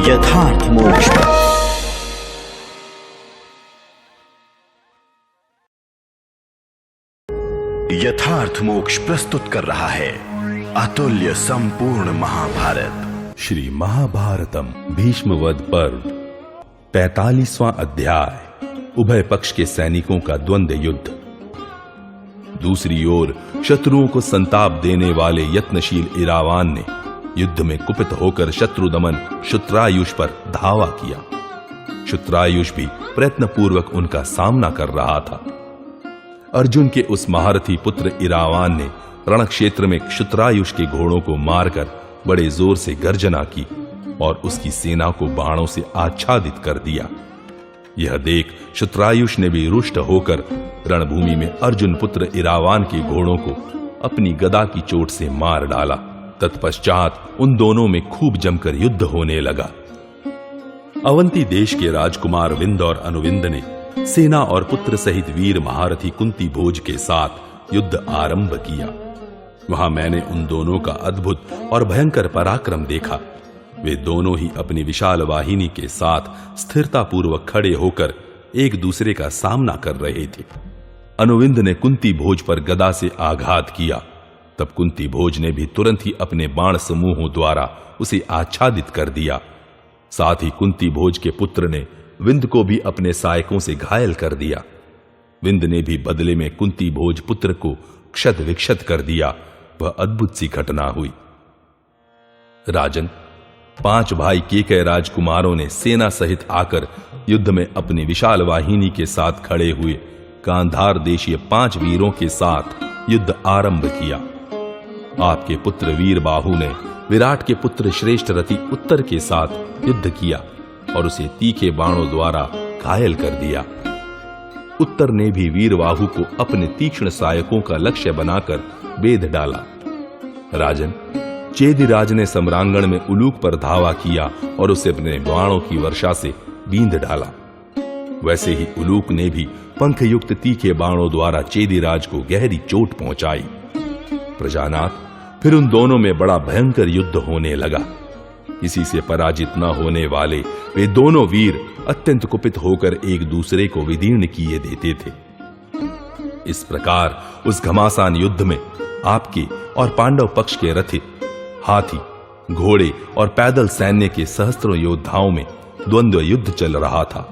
यथार्थ मोक्ष। यथार्थ मोक्ष प्रस्तुत कर रहा है अतुल्य संपूर्ण महाभारत। श्री महाभारतम भीष्मवध पर्व 45वां अध्याय, उभय पक्ष के सैनिकों का द्वंद्व युद्ध। दूसरी ओर शत्रुओं को संताप देने वाले यत्नशील इरावान ने युद्ध में कुपित होकर शत्रुदमन शुत्रायुष पर धावा किया। शुत्रायुष भी प्रयत्नपूर्वक उनका सामना कर रहा था। अर्जुन के उस महारथी पुत्र इरावान ने रणक्षेत्र में शुत्रायुष के घोड़ों को मारकर बड़े जोर से गर्जना की और उसकी सेना को बाणों से आच्छादित कर दिया। यह देख शुत्रायुष ने भी रुष्ट होकर रणभूमि में अर्जुन पुत्र इरावान के घोड़ों को अपनी गदा की चोट से मार डाला। तत्पश्चात उन दोनों में खूब जमकर युद्ध होने लगा। अवंती देश के राजकुमार विंद और अनुविंद ने सेना और पुत्र सहित वीर महारथी कुंती भोज के साथ युद्ध आरंभ किया। वहां मैंने उन दोनों का अद्भुत और भयंकर पराक्रम देखा। वे दोनों ही अपनी विशाल वाहिनी के साथ स्थिरता पूर्वक खड़े होकर एक दूसरे का सामना कर रहे थे। अनुविंद ने कुंती भोज पर गदा से आघात किया। तब कुंती भोज ने भी तुरंत ही अपने बाण समूहों द्वारा उसे आच्छादित कर दिया। साथ ही कुंती भोज के पुत्र ने विंद को भी अपने सहायकों से घायल कर दिया। विंद ने भी बदले में कुंती भोज पुत्र को क्षत विक्षत कर दिया। वह अद्भुत सी घटना हुई। राजन, 5 भाई केकय राजकुमारों ने सेना सहित आकर युद्ध में अपनी विशाल वाहिनी के साथ खड़े हुए गांधार देशीय 5 वीरों के साथ युद्ध आरंभ किया। आपके पुत्र वीर बाहु ने विराट के पुत्र श्रेष्ठ रथी उत्तर के साथ युद्ध किया और उसे तीखे बाणों द्वारा घायल कर दिया। उत्तर ने भी वीरबाहु को अपने तीक्ष्ण सहायकों का लक्ष्य बनाकर बेध डाला। राजन, चेदिराज ने सम्रांगण में उलूक पर धावा किया और उसे अपने बाणों की वर्षा से बींध डाला। वैसे ही उलूक ने भी पंखयुक्त तीखे बाणों द्वारा चेदिराज को गहरी चोट पहुंचाई। प्रजानाथ, फिर उन दोनों में बड़ा भयंकर युद्ध होने लगा। किसी से पराजित न होने वाले वे दोनों वीर अत्यंत कुपित होकर एक दूसरे को विदीर्ण किए देते थे। इस प्रकार उस घमासान युद्ध में आपके और पांडव पक्ष के रथी, हाथी, घोड़े और पैदल सैन्य के सहस्त्रों योद्धाओं में द्वंद्व युद्ध चल रहा था।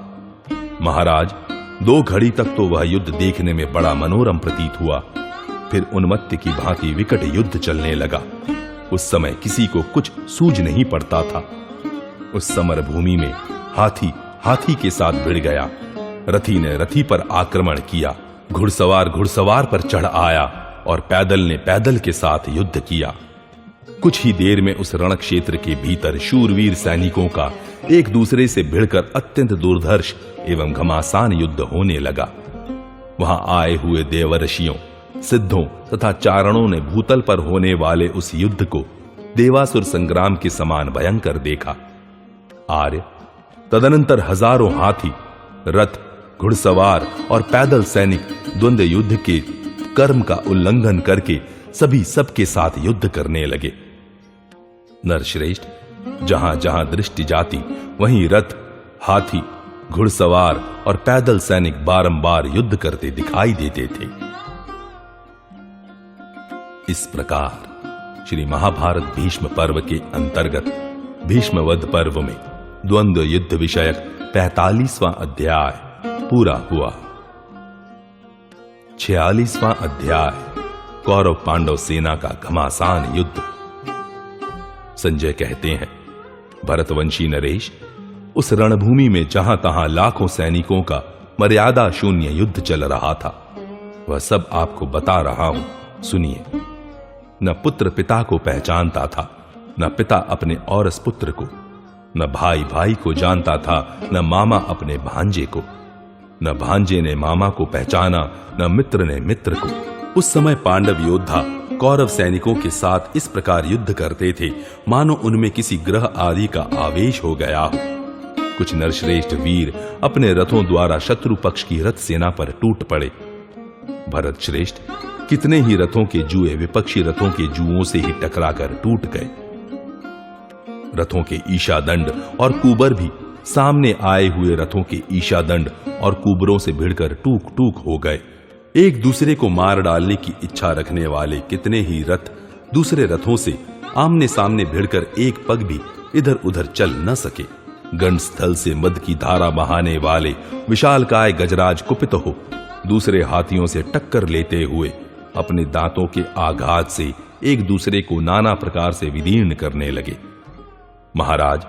महाराज, 2 घड़ी तक तो वह युद्ध देखने में बड़ा मनोरम प्रतीत हुआ। फिर उन्मत्त की भांति विकट युद्ध चलने लगा। उस समय किसी को कुछ सूझ नहीं पड़ता था। उस समर भूमि में हाथी हाथी के साथ भिड़ गया, रथी ने रथी पर आक्रमण किया, घुड़सवार घुड़सवार पर चढ़ आया और पैदल ने पैदल के साथ युद्ध किया। कुछ ही देर में उस रण क्षेत्र के भीतर शूरवीर सैनिकों का एक दूसरे से भिड़कर अत्यंत दुर्धर्ष एवं घमासान युद्ध होने लगा। वहां आए हुए देवर्षियों, सिद्धों तथा चारणों ने भूतल पर होने वाले उस युद्ध को देवासुर संग्राम के समान भयंकर देखा। आर्य, तदनंतर हजारों हाथी, रथ, घुड़सवार और पैदल सैनिक द्वंद्व युद्ध के कर्म का उल्लंघन करके सभी सबके साथ युद्ध करने लगे। नरश्रेष्ठ, जहां जहां दृष्टि जाती वहीं रथ, हाथी, घुड़सवार और पैदल सैनिक बारंबार युद्ध करते दिखाई देते थे। इस प्रकार श्री महाभारत भीष्म पर्व के अंतर्गत भीष्मवध पर्व में द्वंद्व युद्ध विषयक 45वां अध्याय पूरा हुआ। 46वां अध्याय, कौरव पांडव सेना का घमासान युद्ध। संजय कहते हैं, भरतवंशी नरेश, उस रणभूमि में जहां तहां लाखों सैनिकों का मर्यादा शून्य युद्ध चल रहा था, वह सब आपको बता रहा हूं, सुनिए। न पुत्र पिता को पहचानता था, न पिता अपने औरस पुत्र को, न भाई भाई को जानता था, न मामा अपने भांजे को, न भांजे ने मामा को पहचाना, न मित्र ने मित्र को। उस समय पांडव योद्धा कौरव सैनिकों के साथ इस प्रकार युद्ध करते थे मानो उनमें किसी ग्रह आदि का आवेश हो गया हो। कुछ नरश्रेष्ठ वीर अपने रथों द्वारा शत्रु पक्ष की रथ सेना पर टूट पड़े। भरत श्रेष्ठ, कितने ही रथों के जुए विपक्षी रथों के जुओं से ही टकराकर टूट गए। रथों के ईशादंड और कुबर भी सामने आए हुए रथों के ईशादंड और कुबरों से भिड़कर टूक टूक हो गए। एक दूसरे को मार डालने की इच्छा रखने वाले कितने ही रथ दूसरे रथों से आमने सामने भिड़कर एक पग भी इधर उधर चल न सके। गंडस्थल से मद की धारा बहाने वाले विशालकाय गजराज कुपित हो दूसरे हाथियों से टक्कर लेते हुए अपने दांतों के आघात से एक दूसरे को नाना प्रकार से विदीर्ण करने लगे। महाराज,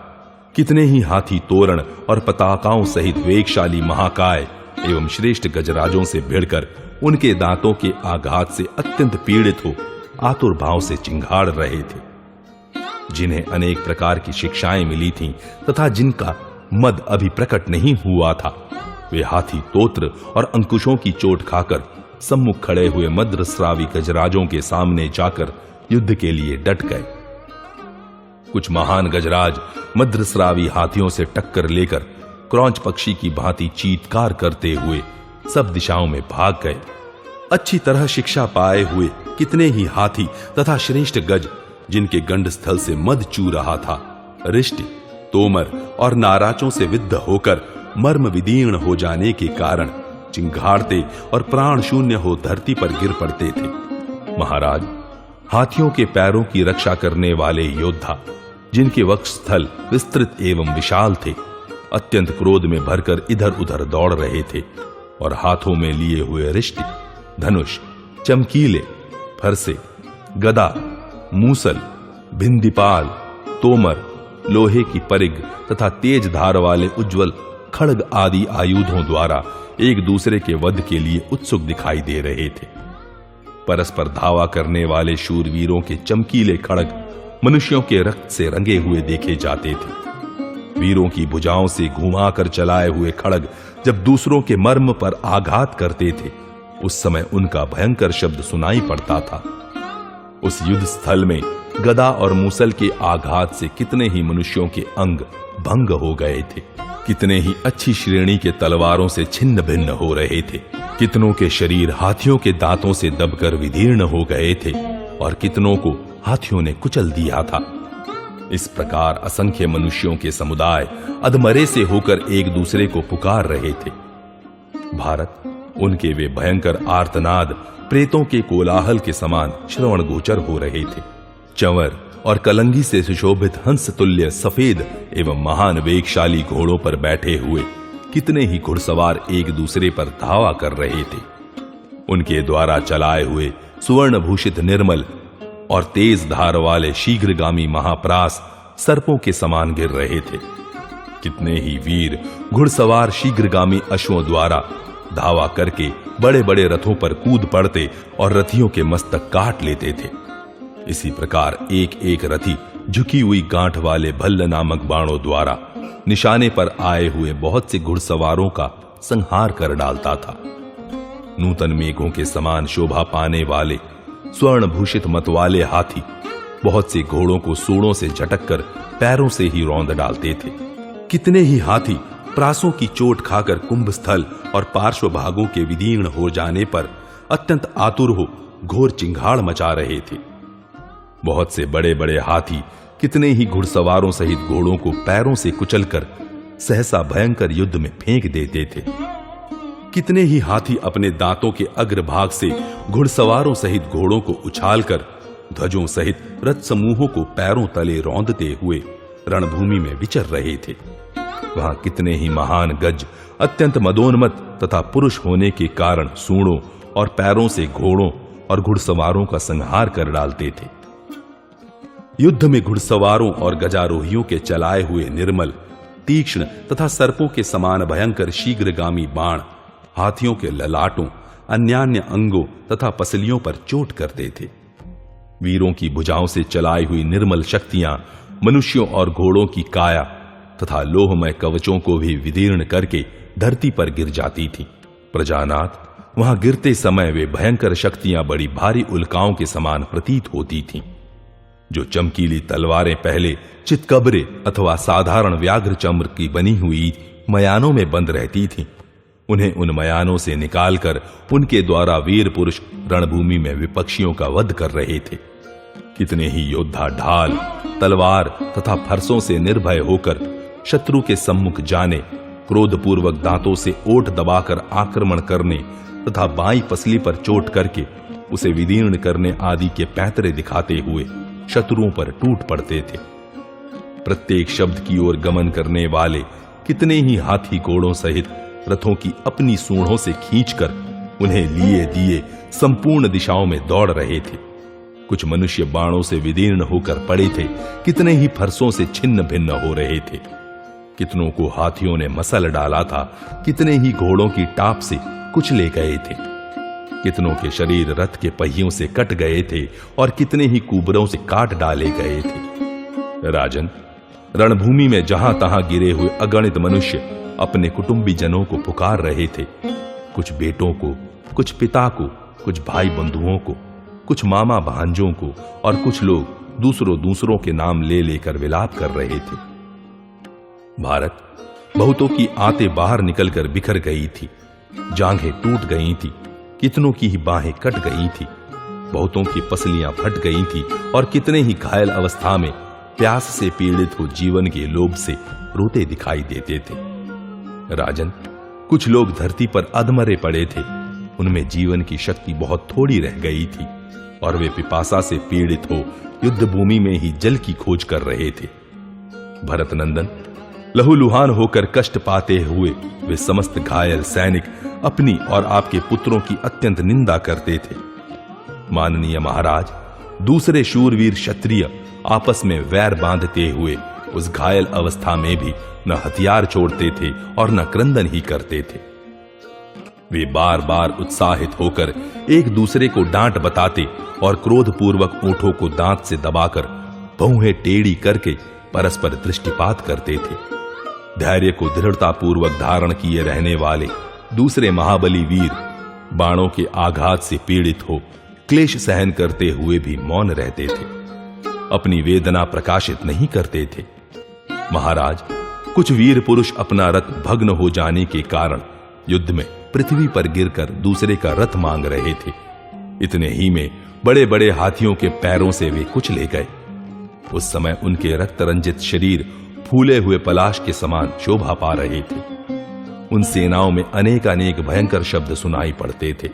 कितने ही हाथी तोरण और पताकाओं सहित वेगशाली महाकाय एवं श्रेष्ठ गजराजों से भिड़कर उनके दांतों के आघात से अत्यंत पीड़ित हो आतुर भाव से चिंगाड़ रहे थे। जिन्हें अनेक प्रकार की शिक्षाएं मिली थीं तथा जिनका मद अभी प्रकट नहीं हुआ था, वे हाथी तोत्र और अंकुशों की चोट खाकर सम्मुख खड़े हुए मद्रस्रावी गजराजों के सामने जाकर युद्ध के लिए डट गए। कुछ महान गजराज मद्रस्रावी हाथियों से टक्कर लेकर क्रौंच पक्षी की भांति चीत्कार करते हुए सब दिशाओं में भाग गए। अच्छी तरह शिक्षा पाए हुए कितने ही हाथी तथा श्रेष्ठ गज जिनके गंडस्थल से मद चू रहा था, रिष्टि, तोमर और नाराचों से विद्ध होकर मर्म विदीर्ण हो जाने के कारण चिंगाड़ते और प्राण शून्य हो धरती पर गिर पड़ते थे। महाराज, हाथियों के पैरों की रक्षा करने वाले योद्धा जिनके वक्षस्थल विस्तृत एवं विशाल थे, अत्यंत क्रोध में भरकर इधर उधर दौड़ रहे थे और हाथों में लिए हुए रिष्टि, धनुष, चमकीले, फरसे, गदा, मूसल, भिंदीपाल, तोमर, लोहे की परिग तथा तेज धार वाले उज्जवल खड्ग आदि आयुधों द्वारा एक दूसरे के वध के लिए उत्सुक दिखाई दे रहे थे। परस्पर धावा करने वाले शूरवीरों के चमकीले खड्ग मनुष्यों के रक्त से रंगे हुए देखे जाते थे। वीरों की भुजाओं से घुमाकर चलाए हुए खड्ग जब दूसरों के मर्म पर आघात करते थे, उस समय उनका भयंकर शब्द सुनाई पड़ता था। उस युद्ध स्थल में गदा और मूसल के आघात से कितने ही मनुष्यों के अंग भंग हो गए थे, कितने ही अच्छी श्रेणी के तलवारों से छिन्न भिन्न हो रहे थे, कितनों के शरीर हाथियों के दांतों से दबकर विदीर्ण हो गए थे और कितनों को हाथियों ने कुचल दिया था। इस प्रकार असंख्य मनुष्यों के समुदाय अधमरे से होकर एक दूसरे को पुकार रहे थे। भारत, उनके वे भयंकर आर्तनाद प्रेतों के कोलाहल के समान श्रवण गोचर हो रहे थे। चंवर और कलंगी से सुशोभित हंस तुल्य सफेद एवं महान वेगशाली घोड़ों पर बैठे हुए कितने ही घुड़सवार एक दूसरे पर धावा कर रहे थे। उनके द्वारा चलाए हुए सुवर्ण भूषित निर्मल और तेज धार वाले शीघ्रगामी महाप्रास सर्पों के समान गिर रहे थे। कितने ही वीर घुड़सवार शीघ्रगामी अश्वों द्वारा धावा करके बड़े बड़े रथों पर कूद पड़ते और रथियों के मस्तक काट लेते थे। इसी प्रकार एक एक रथी झुकी हुई गांठ वाले भल्ल नामक बाणों द्वारा निशाने पर आए हुए बहुत से घुड़सवारों का संहार कर डालता था। नूतन मेघों के समान शोभा पाने वाले स्वर्ण भूषित मतवाले हाथी बहुत से घोड़ों को सूड़ों से झटककर पैरों से ही रौंद डालते थे। कितने ही हाथी प्रासों की चोट खाकर कुंभस्थल और पार्श्व भागों के विदीर्ण हो जाने पर अत्यंत आतुर हो घोर चिंगाड़ मचा रहे थे। बहुत से बड़े बड़े हाथी कितने ही घुड़सवारों सहित घोड़ों को पैरों से कुचलकर सहसा भयंकर युद्ध में फेंक देते थे। कितने ही हाथी अपने दांतों के अग्रभाग से घुड़सवारों सहित घोड़ों को उछालकर ध्वजों सहित रथ समूहों को पैरों तले रौंदते हुए रणभूमि में विचर रहे थे। वहां कितने ही महान गज अत्यंत मदोन्मत तथा पुरुष होने के कारण सूंडों और पैरों से घोड़ों और घुड़सवारों का संहार कर डालते थे। युद्ध में घुड़सवारों और गजारोहियों के चलाए हुए निर्मल, तीक्ष्ण तथा सर्पों के समान भयंकर शीघ्रगामी बाण हाथियों के ललाटों, अन्यान्य अंगों तथा पसलियों पर चोट करते थे। वीरों की भुजाओं से चलाई हुई निर्मल शक्तियां मनुष्यों और घोड़ों की काया तथा लोहमय कवचों को भी विदीर्ण करके धरती पर गिर जाती थी। प्रजानाथ, वहां गिरते समय वे भयंकर शक्तियां बड़ी भारी उल्काओं के समान प्रतीत होती थीं। जो चमकीली तलवारें पहले चितकबरे अथवा साधारण व्याघ्र चम्र की बनी हुई मयानों में बंद रहती थीं, उन्हें उन मयानों से निकालकर उनके द्वारा वीर पुरुष रणभूमि में विपक्षियों का वध कर रहे थे। कितने ही योद्धा ढाल, तलवार तथा फरसों से निर्भय होकर शत्रु के सम्मुख जाने, क्रोधपूर्वक दांतों से ओठ दबाकर आक्रमण करने तथा बाईं पसली पर चोट करके उसे विदीर्ण करने आदि के पैंतरे दिखाते हुए शत्रुओं पर टूट पड़ते थे। प्रत्येक शब्द की ओर गमन करने वाले कितने ही हाथी घोड़ों सहित रथों की अपनी सूंडों से खींचकर उन्हें लिए दिए संपूर्ण दिशाओं में दौड़ रहे थे। कुछ मनुष्य बाणों से विदीर्ण होकर पड़े थे, कितने ही फरसों से छिन्न भिन्न हो रहे थे। कितनों को हाथियों ने मसल डाला था, कितने ही घोड़ों की टाप से कुचले गए थे। कितनों के शरीर रथ के पहियों से कट गए थे और कितने ही कुबरों से काट डाले गए थे। राजन, रणभूमि में जहां तहां गिरे हुए अगणित मनुष्य अपने कुटुंबी जनों को पुकार रहे थे। कुछ बेटों को, कुछ पिता को, कुछ भाई बंधुओं को, कुछ मामा भांजों को और कुछ लोग दूसरों के नाम ले लेकर विलाप कर रहे थे। भारत बहुतों की आंतें बाहर निकलकर बिखर गई थी, जांघें टूट गई थी, कितनों की ही बाहें कट गई थी, बहुतों की पसलियां फट गई थी और कितने ही घायल अवस्था में प्यास से पीड़ित हो जीवन के लोभ से रोते दिखाई देते थे। राजन, कुछ लोग धरती पर अधमरे पड़े थे, उनमें जीवन की शक्ति बहुत थोड़ी रह गई थी और वे पिपासा से पीड़ित हो युद्ध भूमि में ही जल की खोज कर रहे थे। भरत नंदन, लहूलुहान होकर कष्ट पाते हुए वे समस्त घायल सैनिक अपनी और आपके पुत्रों की अत्यंत निंदा करते थे। माननीय महाराज, दूसरे शूरवीर क्षत्रिय आपस में वैर बांधते हुए उस घायल अवस्था में भी न हथियार छोड़ते थे और न क्रंदन ही करते थे। वे बार बार उत्साहित होकर एक दूसरे को डांट बताते और क्रोधपूर्वक ओंठों को दांत से दबाकर भौहें टेढ़ी करके परस्पर दृष्टिपात करते थे। धैर्य को दृढ़तापूर्वक धारण किए रहने वाले दूसरे महाबली वीर बाणों के आघात से पीड़ित हो क्लेश सहन करते हुए भी मौन रहते थे, अपनी वेदना प्रकाशित नहीं करते थे। महाराज, कुछ वीर पुरुष अपना रथ भग्न हो जाने के कारण युद्ध में पृथ्वी पर गिरकर दूसरे का रथ मांग रहे थे। इतने ही में बड़े बड़े हाथियों के पैरों से वे कुचले गए। उस समय उनके रक्त रंजित शरीर फूले हुए पलाश के समान शोभा पा रहे थे। उन सेनाओं में अनेक अनेक भयंकर शब्द सुनाई पड़ते थे।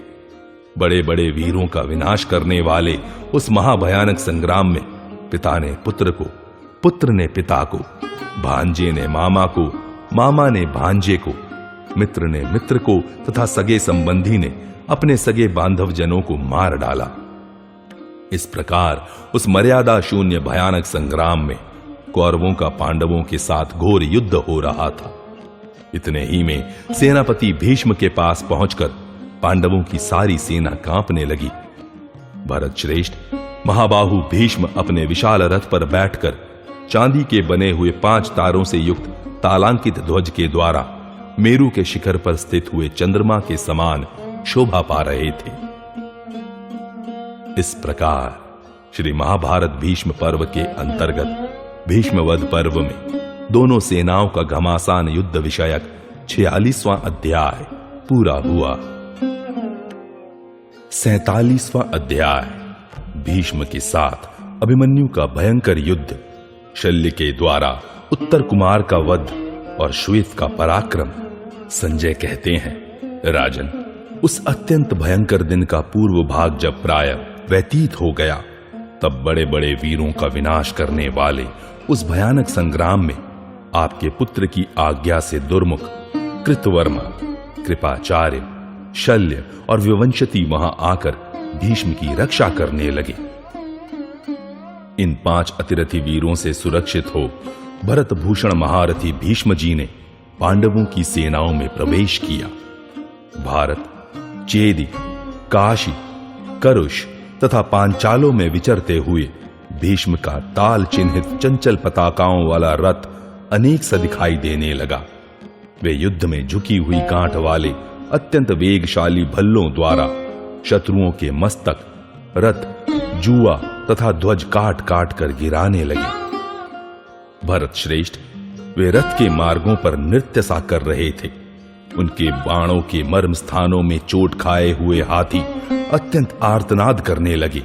बड़े बड़े वीरों का विनाश करने वाले उस महाभयानक संग्राम में पिता ने पुत्र को, पुत्र ने पिता को, भांजे ने मामा को, मामा ने भांजे को, मित्र ने मित्र को तथा सगे संबंधी ने अपने सगे बांधव जनों को मार डाला। इस प्रकार उस मर्यादा शून्य भयानक संग्राम में कौरवों का पांडवों के साथ घोर युद्ध हो रहा था। इतने ही में सेनापति भीष्म के पास पहुंचकर पांडवों की सारी सेना कांपने लगी। भरत श्रेष्ठ, महाबाहु भीष्म अपने विशाल रथ पर बैठकर चांदी के बने हुए 5 तारों से युक्त तालांकित ध्वज के द्वारा मेरू के शिखर पर स्थित हुए चंद्रमा के समान शोभा पा रहे थे। इस प्रकार श्री महाभारत भीष्म पर्व के अंतर्गत भीष्मवध पर्व में दोनों सेनाओं का घमासान युद्ध विषयक 46वां अध्याय पूरा हुआ। 47वां अध्याय भीष्म के साथ अभिमन्यु का भयंकर युद्ध, शल्य के द्वारा उत्तर कुमार का वध और श्वेत का पराक्रम। संजय कहते हैं, राजन, उस अत्यंत भयंकर दिन का पूर्व भाग जब प्राय व्यतीत हो गया, तब बड़े बड़े वीरों का विनाश करने वाले उस भयानक संग्राम में आपके पुत्र की आज्ञा से दुर्मुख कृतवर्मा, कृपाचार्य, शल्य और विवंशति वहां आकर भीष्म की रक्षा करने लगे। इन 5 अतिरथी वीरों से सुरक्षित हो भरत भूषण महारथी भीष्म जी ने पांडवों की सेनाओं में प्रवेश किया। भारत, चेदी, काशी, करुष तथा पांचालों में विचरते हुए भीष्म का ताल चिन्हित चंचल पताकाओं वाला रथ अनेक सा दिखाई देने लगा। वे युद्ध में झुकी हुई गांठ वाले अत्यंत वेगशाली भल्लों द्वारा शत्रुओं के मस्तक, रथ, जुआ तथा ध्वज काट काट कर गिराने लगे। भरत श्रेष्ठ, वे रथ के मार्गों पर नृत्य सा कर रहे थे। उनके बाणों के मर्म स्थानों में चोट खाए हुए हाथी अत्यंत आर्तनाद करने लगे।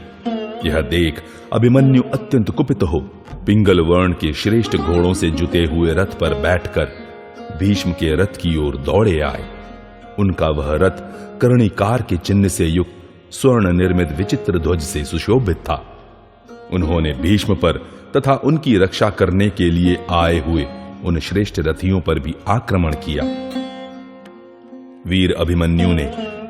यह देख अभिमन्यु अत्यंत कुपित हो पिंगल वर्ण के श्रेष्ठ घोड़ों से जुते हुए रथ पर बैठकर भीष्म के रथ की ओर दौड़े आए। उनका वह रथ कर्णिकार के चिन्ह से युक्त स्वर्ण निर्मित विचित्र ध्वज से सुशोभित था। उन्होंने भीष्म पर तथा उनकी रक्षा करने के लिए आए हुए उन श्रेष्ठ रथियों पर भी आक्रमण किया। वीर अभिमन्यु ने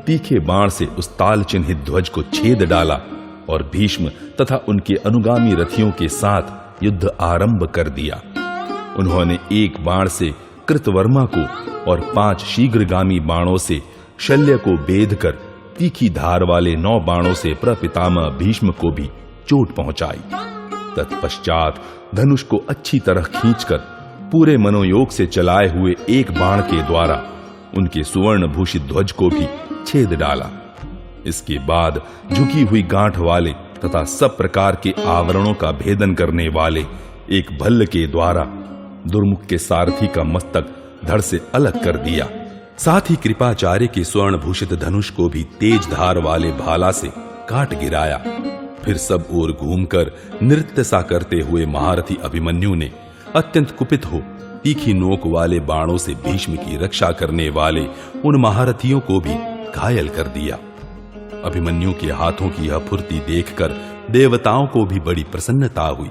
तीखे बाण से उस ताल चिन्हित ध्वज को छेद डाला और भीष्म तथा उनके अनुगामी रथियों के साथ युद्ध आरंभ कर दिया। उन्होंने एक बाण से कृतवर्मा को और 5 शीघ्रगामी बाणों से शल्य को बेध कर तीखी धार वाले 9 बाणों से प्रपितामह भीष्म को भी चोट पहुंचाई। तत्पश्चात धनुष को अच्छी तरह खींचकर पूरे मनोयोग से चलाए हुए एक बाण के द्वारा उनके सुवर्ण भूषित ध्वज को भी छेद डाला। इसके बाद झुकी हुई गांठ वाले तथा सब प्रकार के आवरणों का भेदन करने वाले एक भल्ल के द्वारा दुर्मुख के सारथी का मस्तक धड़ से अलग कर दिया। साथ ही कृपाचार्य के स्वर्ण भूषित धनुष को भी तेज धार वाले भाला से काट गिराया। फिर सब ओर घूमकर नृत्य सा करते हुए महारथी अभिमन्यु ने अत्यंत कुपित हो तीखी नोक वाले बाणों से भीष्म की रक्षा करने वाले उन महारथियों को भी घायल कर दिया। अभिमन्यु के हाथों की यह फुर्ती देखकर देवताओं को भी बड़ी प्रसन्नता हुई।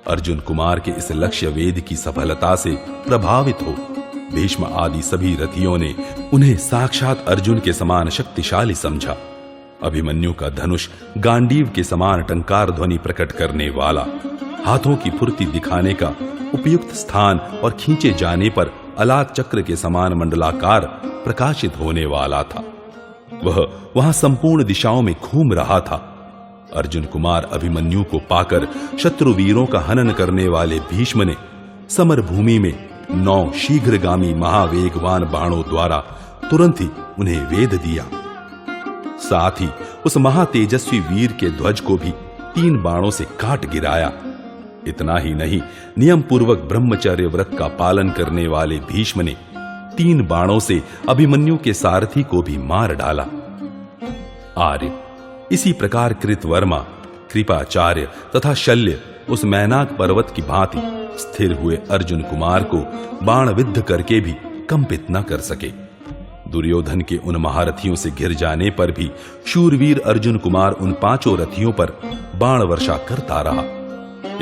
अर्जुन कुमार के इस लक्ष्य वेद की सफलता से प्रभावित हो भीष्म आदि सभी रथियों ने उन्हें साक्षात अर्जुन के समान शक्तिशाली समझा। अभिमन्यु का धनुष गांडीव के समान टंकार ध्वनि प्रकट करने वाला, हाथों की फुर्ती दिखाने का उपयुक्त स्थान और खींचे जाने पर अलात चक्र के समान मंडलाकार प्रकाशित होने वाला था। वह वहां संपूर्ण दिशाओं में घूम रहा था। अर्जुन कुमार अभिमन्यु को पाकर शत्रुवीरों का हनन करने वाले भीष्म ने समर भूमि में 9 शीघ्रगामी महावेगवान बाणों द्वारा तुरंत ही उन्हें वेध दिया। साथ ही उस महातेजस्वी वीर के ध्वज को भी 3 बाणों से काट गिराया। इतना ही नहीं, नियम पूर्वक ब्रह्मचर्य व्रत का पालन करने वाले भीष्म ने 3 बाणों से अभिमन्यु के सारथी को भी मार डाला। आर्य इसी प्रकार कृतवर्मा, कृपाचार्य तथा शल्य उस मैनाक पर्वत की भांति स्थिर हुए अर्जुन कुमार को बाण विद्ध करके भी कंपित न कर सके। दुर्योधन के उन महारथियों से घिर जाने पर भी शूरवीर अर्जुन कुमार उन 5 रथियों पर बाण वर्षा करता रहा।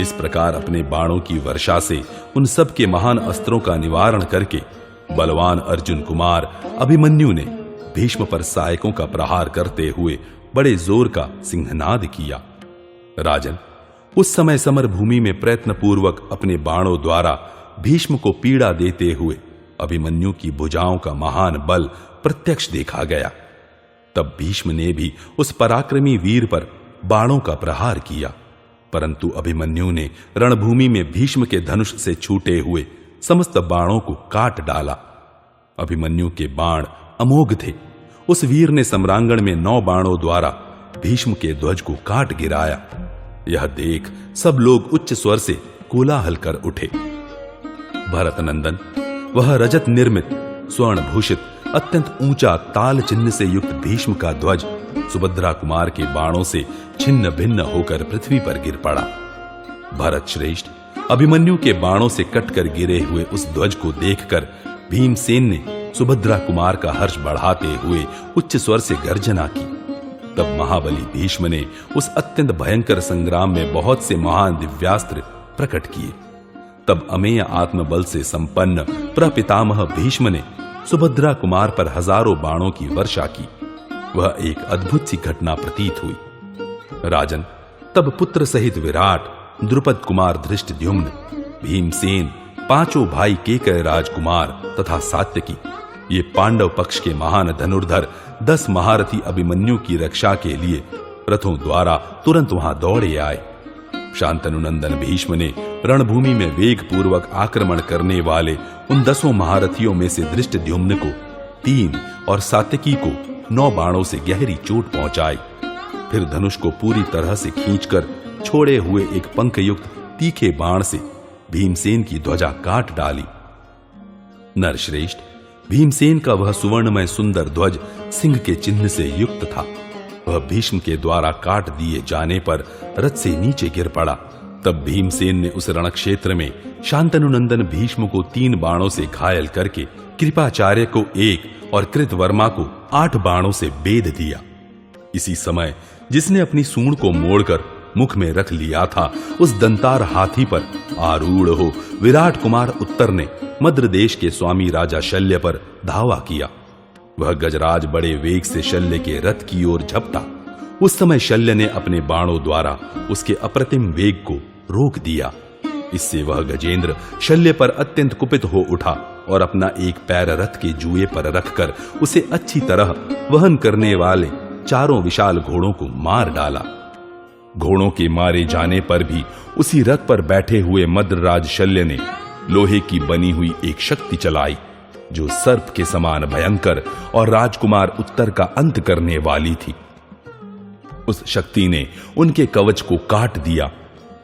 इस प्रकार अपने बाणों की वर्षा से उन सब के महान अस्त्रों का निवारण करके बलवान अर्जुन कुमार अभिमन्यु ने भीष्म पर सहायकों का प्रहार करते हुए बड़े जोर का सिंहनाद किया। राजन, उस समय समर भूमि में प्रयत्न पूर्वक अपने बाणों द्वारा भीष्म को पीड़ा देते हुए अभिमन्यु की भुजाओं का महान बल प्रत्यक्ष देखा गया। तब भीष्म ने भी उस पराक्रमी वीर पर बाणों का प्रहार किया, परंतु अभिमन्यु ने रणभूमि में भीष्म के धनुष से छूटे हुए समस्त बाणों को काट डाला। अभिमन्यु के बाण अमोघ थे। उस वीर ने सम्रांगण में 9 बाणों द्वारा भीष्म के ध्वज को काट गिराया। यह देख सब लोग उच्च स्वर से कोलाहल कर उठे। भरत नंदन, वह रजत निर्मित स्वर्ण भूषित अत्यंत ऊंचा ताल चिन्ह से युक्त भीष्म का ध्वज सुभद्रा कुमार के बाणों से छिन्न भिन्न होकर पृथ्वी पर गिर पड़ा। भरत श्रेष्ठ, अभिमन्यु के बाणों से कटकर गिरे हुए उस ध्वज को देखकर भीमसेन ने सुभद्रा कुमार का हर्ष बढ़ाते हुए उच्च स्वर से गर्जना की। तब महाबली भीष्म ने उस अत्यंत भयंकर संग्राम में बहुत से महान दिव्यास्त्र प्रकट किए। तब अमेय आत्मबल से संपन्न प्रपितामह भीष्म ने सुभद्रा कुमार पर हजारों बाणों की वर्षा की। वह एक अद्भुत सी घटना प्रतीत हुई। राजन, तब पुत्र सहित विराट, द्रुपद कुमार धृष्टद्युम्न, भीमसेन, 5 भाई केकय राजकुमार तथा सात्यकी, ये पांडव पक्ष के महान धनुर्धर 10 महारथी अभिमन्यु की रक्षा के लिए रथों द्वारा तुरंत वहां दौड़े आए। शांतनुनंदन भीष्म ने रणभूमि में वेग पूर्वक आक्रमण करने वाले उन 10 महारथियों में से धृष्टद्युम्न को 3 और सात्यकी को 9 बाणों से गहरी चोट पहुंचाई। फिर धनुष को पूरी तरह से खींचकर छोड़े हुए एक पंखयुक्त तीखे बाण से भीमसेन की ध्वजा काट डाली। नरश्रेष्ठ, भीमसेन का वह सुवर्णमय सुंदर ध्वज सिंह के चिन्ह से युक्त था। वह भीष्म के द्वारा काट दिए जाने पर रथ से नीचे गिर पड़ा। तब भीमसेन ने उस रण क्षेत्र में शांतनुनंदन भीष्म को 3 बाणों से घायल करके कृपाचार्य को 1 और कृतवर्मा को 8 बाणों से बेध दिया। इसी समय जिसने अपनी सूंड को मोड़कर मुख में रख लिया था, उस दंतार हाथी पर आरूढ़ हो विराट कुमार उत्तर ने मद्र देश के स्वामी राजा शल्य पर धावा किया। वह गजराज बड़े वेग से शल्य के रथ की ओर झपटा। उस समय शल्य ने अपने बाणों द्वारा उसके अप्रतिम वेग को रोक दिया। इससे वह गजेंद्र शल्य पर अत्यंत कुपित हो उठा और अपना एक पैर रथ के जुए पर रखकर उसे अच्छी तरह वहन करने वाले 4 विशाल घोड़ों को मार डाला। घोड़ों के मारे जाने पर भी उसी रथ पर बैठे हुए मद्रराज शल्य ने लोहे की बनी हुई एक शक्ति चलाई, जो सर्प के समान भयंकर और राजकुमार उत्तर का अंत करने वाली थी। उस शक्ति ने उनके कवच को काट दिया।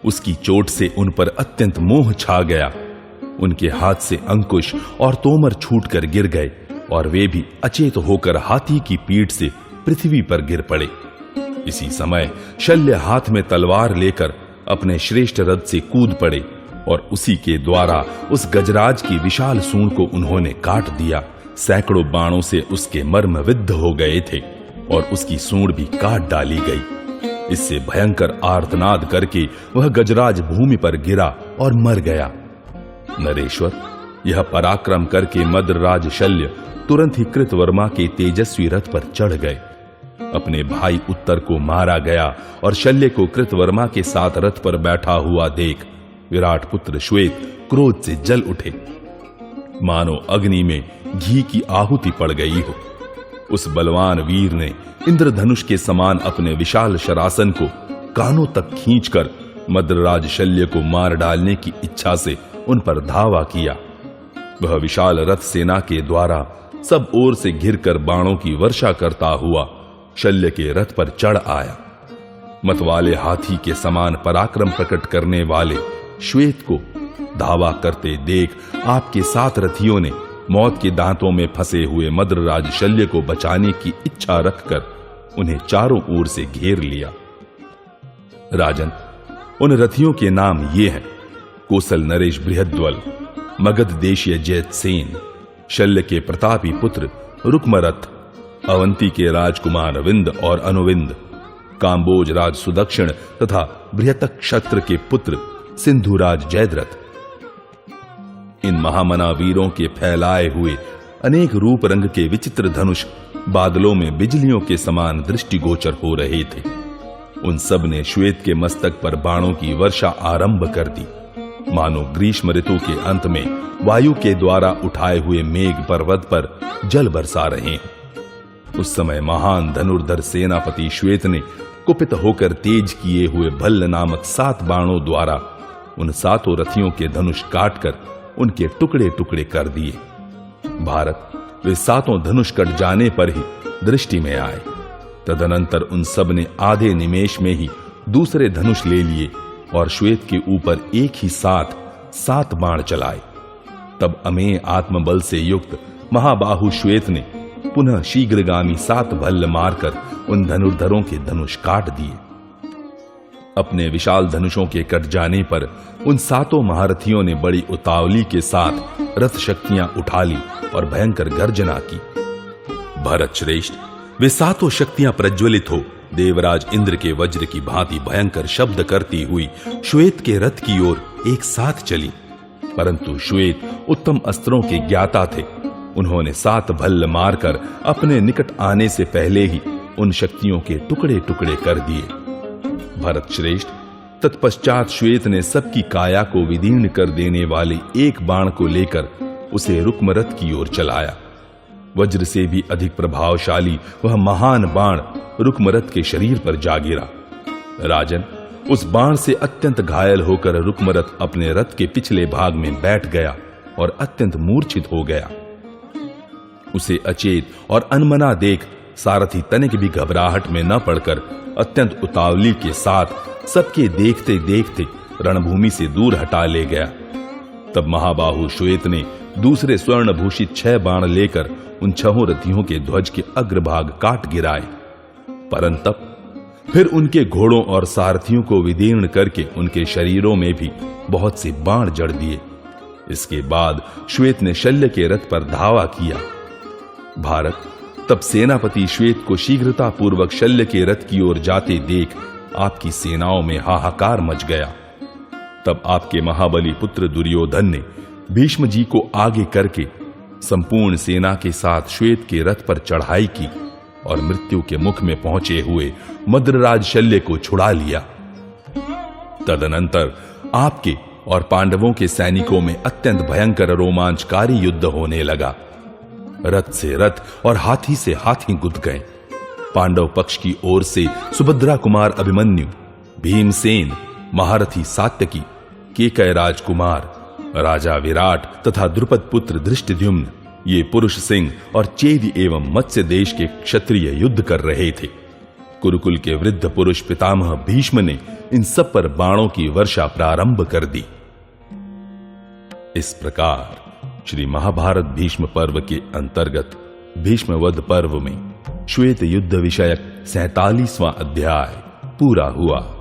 उसकी चोट से उन पर अत्यंत मोह छा गया। उनके हाथ से अंकुश और तोमर छूटकर गिर गए और वे भी अचेत होकर हाथी की पीठ से पृथ्वी पर गिर पड़े। इसी समय शल्य हाथ में तलवार लेकर अपने श्रेष्ठ रथ से कूद पड़े और उसी के द्वारा उस गजराज की विशाल सूंड को उन्होंने काट दिया। सैकड़ों बाणों से उसके मर्म विद्ध हो गए थे और उसकी सूंड भी काट डाली गई। इससे भयंकर आर्तनाद करके वह गजराज भूमि पर गिरा और मर गया। नरेश्वर, यह पराक्रम करके मद्रराज शल्य तुरंत ही कृतवर्मा के तेजस्वी रथ पर चढ़ गए। अपने भाई उत्तर को मारा गया और शल्य को कृतवर्मा के साथ रथ पर बैठा हुआ देख विराट पुत्र श्वेत क्रोध से जल उठे, मानो अग्नि में घी की आहुति पड़ गई हो। उस बलवान वीर ने इंद्रधनुष के समान अपने विशाल शरासन को कानों तक खींचकर मद्रराज शल्य को मार डालने की इच्छा से उन पर धावा किया। वह विशाल रथ सेना के द्वारा सब ओर से घिरकर बाणों की वर्षा करता हुआ शल्य के रथ पर चढ़ आया। मतवाले हाथी के समान पराक्रम प्रकट करने वाले श्वेत को धावा करते देख आपके 7 रथियों ने मौत के दांतों में फंसे हुए मद्रराज शल्य को बचाने की इच्छा रखकर उन्हें चारों ओर से घेर लिया। राजन, उन रथियों के नाम ये हैं: कोसल नरेश बृहद्वल, मगध देशीय जैतसेन, शल्य के प्रतापी पुत्र रुक्मरथ, अवंती के राजकुमार विंद और अनुविंद, काम्बोज राज सुदक्षिण तथा बृहतक क्षत्र के पुत्र सिंधुराज जयद्रथ। इन महामना वीरों के फैलाए हुए अनेक रूप रंग के विचित्र धनुष बादलों में बिजलियों के समान दृष्टिगोचर हो रहे थे। उन सब ने श्वेत के मस्तक पर बाणों की वर्षा आरंभ कर दी, मानो ग्रीष्म ऋतु के अंत में वायु के द्वारा उठाए हुए मेघ पर्वत पर जल बरसा रहे हैं। उस समय महान धनुर्धर सेनापति श्वेत ने कुपित होकर तेज किए हुए भल्ल नामक 7 बाणों द्वारा उन 7 रथियों के धनुष काटकर उनके टुकड़े टुकड़े कर दिए। भारत, वे 7 धनुष कट जाने पर ही दृष्टि में आए। तदनंतर उन सब ने आधे निमेष में ही दूसरे धनुष ले लिए और श्वेत के ऊपर एक ही साथ 7 बाण चलाए। तब अमेय आत्मबल से युक्त महाबाहु श्वेत ने पुनः शीघ्रगामी 7 भल्ल मारकर उन धनुर्धरों के धनुष काट दिए। अपने विशाल धनुषों के कट जाने पर उन 7 महारथियों ने बड़ी उतावली के साथ रथ शक्तियां उठा ली और भयंकर गर्जना की। भरत श्रेष्ठ, वे 7 शक्तियां प्रज्वलित हो देवराज इंद्र के वज्र की भांति भयंकर शब्द करती हुई श्वेत के रथ की ओर एक साथ चली। परंतु श्वेत उत्तम अस्त्रों के ज्ञाता थे। उन्होंने 7 भल्ल मारकर अपने निकट आने से पहले ही उन शक्तियों के टुकड़े टुकड़े कर दिए। भरत श्रेष्ठ, तत्पश्चात श्वेत ने सबकी काया को विदीर्ण कर देने वाले एक बाण को लेकर उसे रुक्मरथ की ओर चलाया। वज्र से भी अधिक प्रभावशाली वह महान बाण रुक्मरथ के शरीर पर जा गिरा। राजन, उस बाण से अत्यंत घायल होकर रुक्मरथ अपने रथ के पिछले भाग में बैठ गया और अत्यंत मूर्छित हो गया। उसे अचेत और अनमना देख सारथी तनिक भी घबराहट में न पड़कर अत्यंत उतावली के साथ सबके देखते देखते रणभूमि से दूर हटा ले गया। तब महाबाहु श्वेत ने दूसरे स्वर्ण भूषित 6 बाण लेकर उन 6 रथियों के ध्वज के अग्रभाग काट गिराए। परंतप फिर उनके घोड़ों और सारथियों को विदीर्ण करके उनके शरीरों में भी बहुत से बाण जड़ दिए। इसके बाद श्वेत ने शल्य के रथ पर धावा किया। भारत तब सेनापति श्वेत को शीघ्रता पूर्वक शल्य के रथ की ओर जाते देख आपकी सेनाओं में हाहाकार मच गया। तब आपके महाबली पुत्र दुर्योधन ने भीष्म जी को आगे करके संपूर्ण सेना के साथ श्वेत के रथ पर चढ़ाई की और मृत्यु के मुख में पहुंचे हुए मद्रराज शल्य को छुड़ा लिया। तदनंतर आपके और पांडवों के सैनिकों में अत्यंत भयंकर रोमांचकारी युद्ध होने लगा। रथ से रथ और हाथी से हाथी गुद गए। पांडव पक्ष की ओर से सुभद्रा कुमार अभिमन्यु, भीमसेन, महारथी सात्यकी, केकय राजकुमार, राजा विराट तथा द्रुपद पुत्र धृष्टद्युम्न, ये पुरुष सिंह और चेदि एवं मत्स्य देश के क्षत्रिय युद्ध कर रहे थे। कुरुकुल के वृद्ध पुरुष पितामह भीष्म ने इन सब पर बाणों की वर्षा प्रारंभ कर दी। इस प्रकार श्री महाभारत भीष्म पर्व के अंतर्गत भीष्मवध पर्व में श्वेत युद्ध विषयक 47वां अध्याय पूरा हुआ।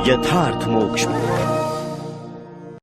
यथार्थ मोक्ष